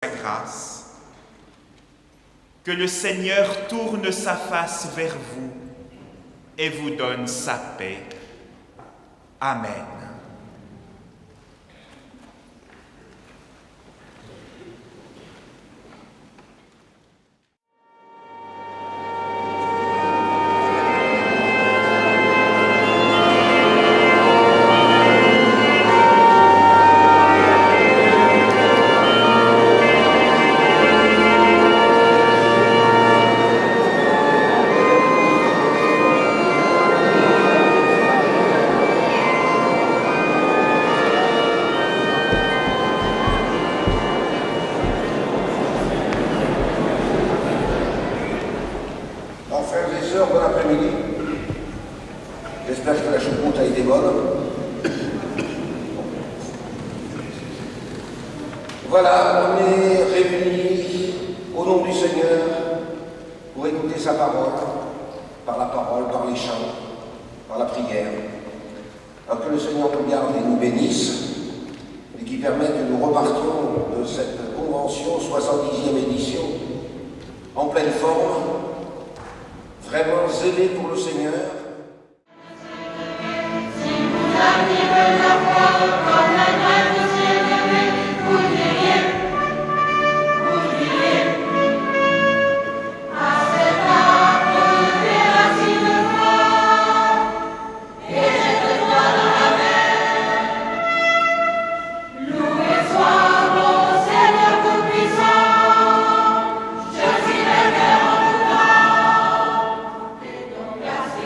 sa grâce. Que le Seigneur tourne sa face vers vous et vous donne sa paix. Amen. Frères et sœurs, bon après-midi. J'espère que la choucroute a été bonne. Voilà, on est réunis au nom du Seigneur pour écouter sa parole, par les chants, par la prière. Alors que le Seigneur nous garde et nous bénisse et qui permette que nous repartions de cette convention 70e édition en pleine forme, vraiment zélé pour le Seigneur. Si vous arrivez à voir comme la graine du ciel élevé, vous diriez, à cet arbre des racines noires et jette-toi dans la mer. Loué soit mon Seigneur tout-puissant, je suis le cœur en tout temps, et ton merci.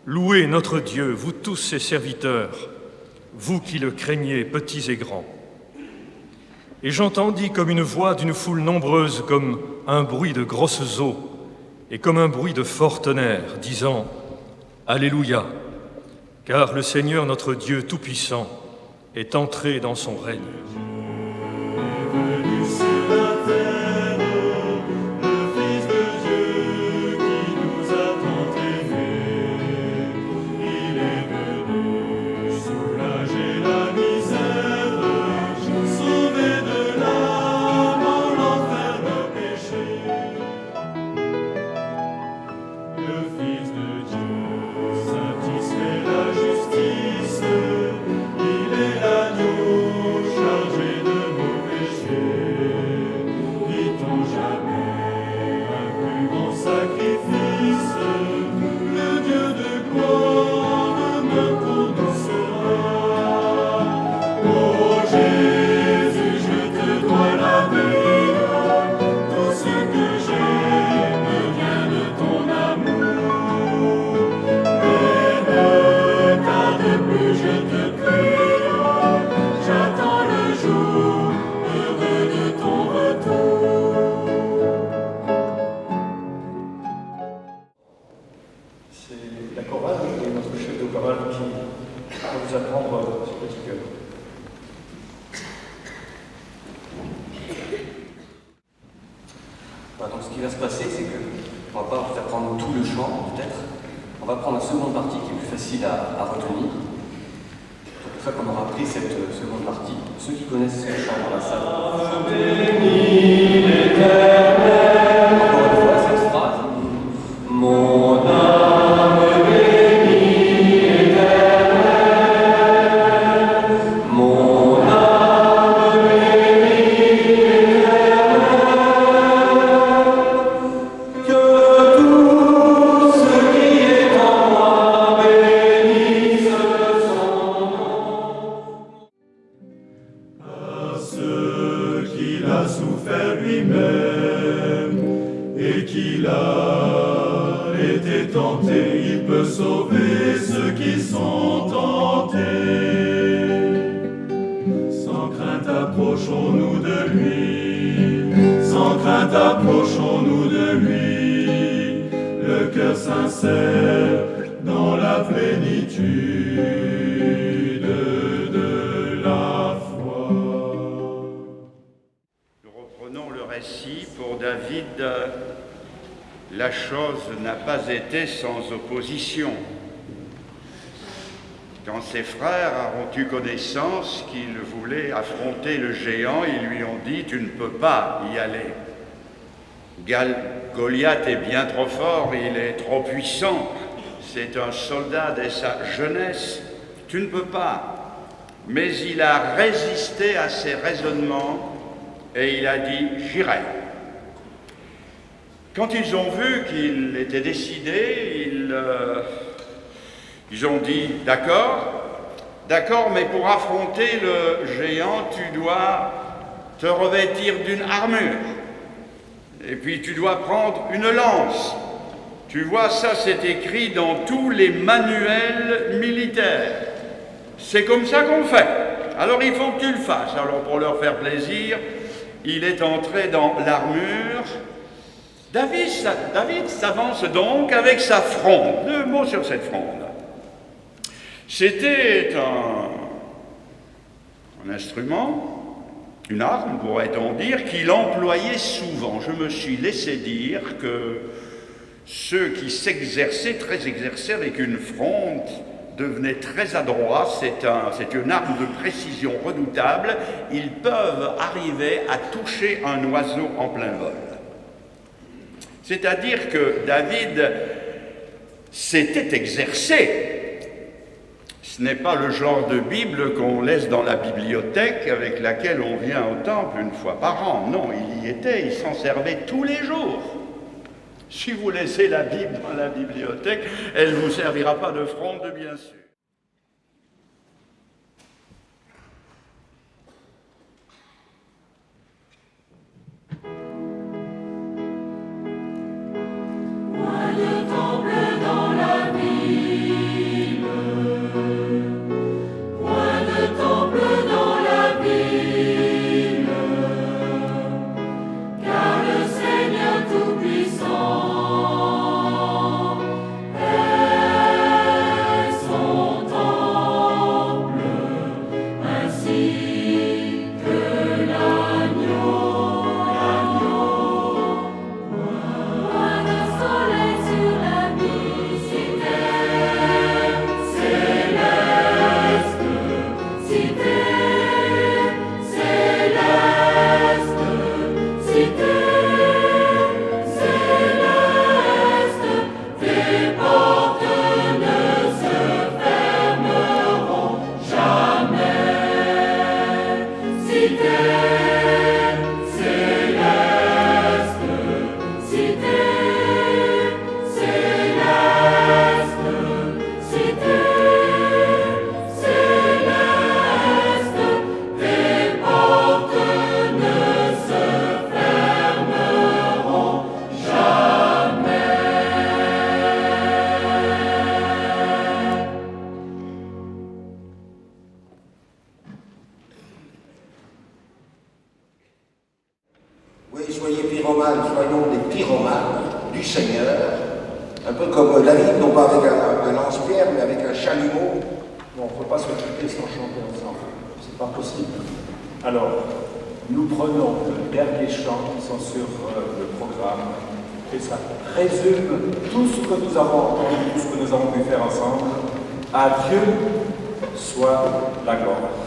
Louez notre Dieu, vous tous ses serviteurs, vous qui le craignez, petits et grands. Et j'entendis comme une voix d'une foule nombreuse, comme un bruit de grosses eaux, et comme un bruit de fort tonnerre, disant « Alléluia, car le Seigneur notre Dieu Tout-Puissant est entré dans son règne. » C'est la chorale et notre chef de chorale qui va vous apprendre ce petit cœur. Donc ce qui va se passer, c'est qu'on ne va pas faire prendre tout le chant, peut-être. On va prendre la seconde partie qui est plus facile à retenir. C'est pour ça qu'on aura pris cette seconde partie. Ceux qui connaissent ce chant dans la salle. Béni l'Éternel. Encore une fois, cette phrase. Mon âme bénit l'Éternel. Mon âme bénit l'Éternel. Que tout ce qui est en moi bénisse son nom. À ceux qu'il a souffert lui-même et qu'il a été tenté, il peut sauver ceux qui sont tentés. Sans crainte approchons-nous de lui, sans crainte approchons-nous de lui, le cœur sincère dans la plénitude de la foi. Nous reprenons le récit. Pour David, la chose n'a pas été sans opposition. Quand ses frères ont eu connaissance qu'il voulait affronter le géant, ils lui ont dit « Tu ne peux pas y aller. Goliath est bien trop fort, il est trop puissant. C'est un soldat dès sa jeunesse. Tu ne peux pas. » Mais il a résisté à ses raisonnements et il a dit « J'irai. » Quand ils ont vu qu'il était décidé, ils ont dit « D'accord, mais pour affronter le géant, tu dois te revêtir d'une armure. Et puis tu dois prendre une lance. Tu vois, ça c'est écrit dans tous les manuels militaires. C'est comme ça qu'on fait. Alors il faut que tu le fasses. » Alors pour leur faire plaisir, il est entré dans l'armure. David s'avance donc avec sa fronde. 2 mots sur cette fronde. C'était un instrument, une arme, pourrait-on dire, qu'il employait souvent. Je me suis laissé dire que ceux qui s'exerçaient, très exercés avec une fronde, devenaient très adroits. C'est une arme de précision redoutable. Ils peuvent arriver à toucher un oiseau en plein vol. C'est-à-dire que David s'était exercé. Ce n'est pas le genre de Bible qu'on laisse dans la bibliothèque avec laquelle on vient au temple une fois par an. Non, il y était, il s'en servait tous les jours. Si vous laissez la Bible dans la bibliothèque, elle ne vous servira pas de fronde, bien sûr. Point de temple dans la ville. Oui, soyez pyromanes, soyons des pyromanes du Seigneur, un peu comme David, non pas avec un lance-pierre, mais avec un chalumeau. Bon, on ne peut pas se quitter sans chanter ensemble. C'est pas possible. Alors, nous prenons le dernier chant qui sont sur le programme, et ça résume tout ce que nous avons entendu, tout ce que nous avons pu faire ensemble. À Dieu soit la gloire.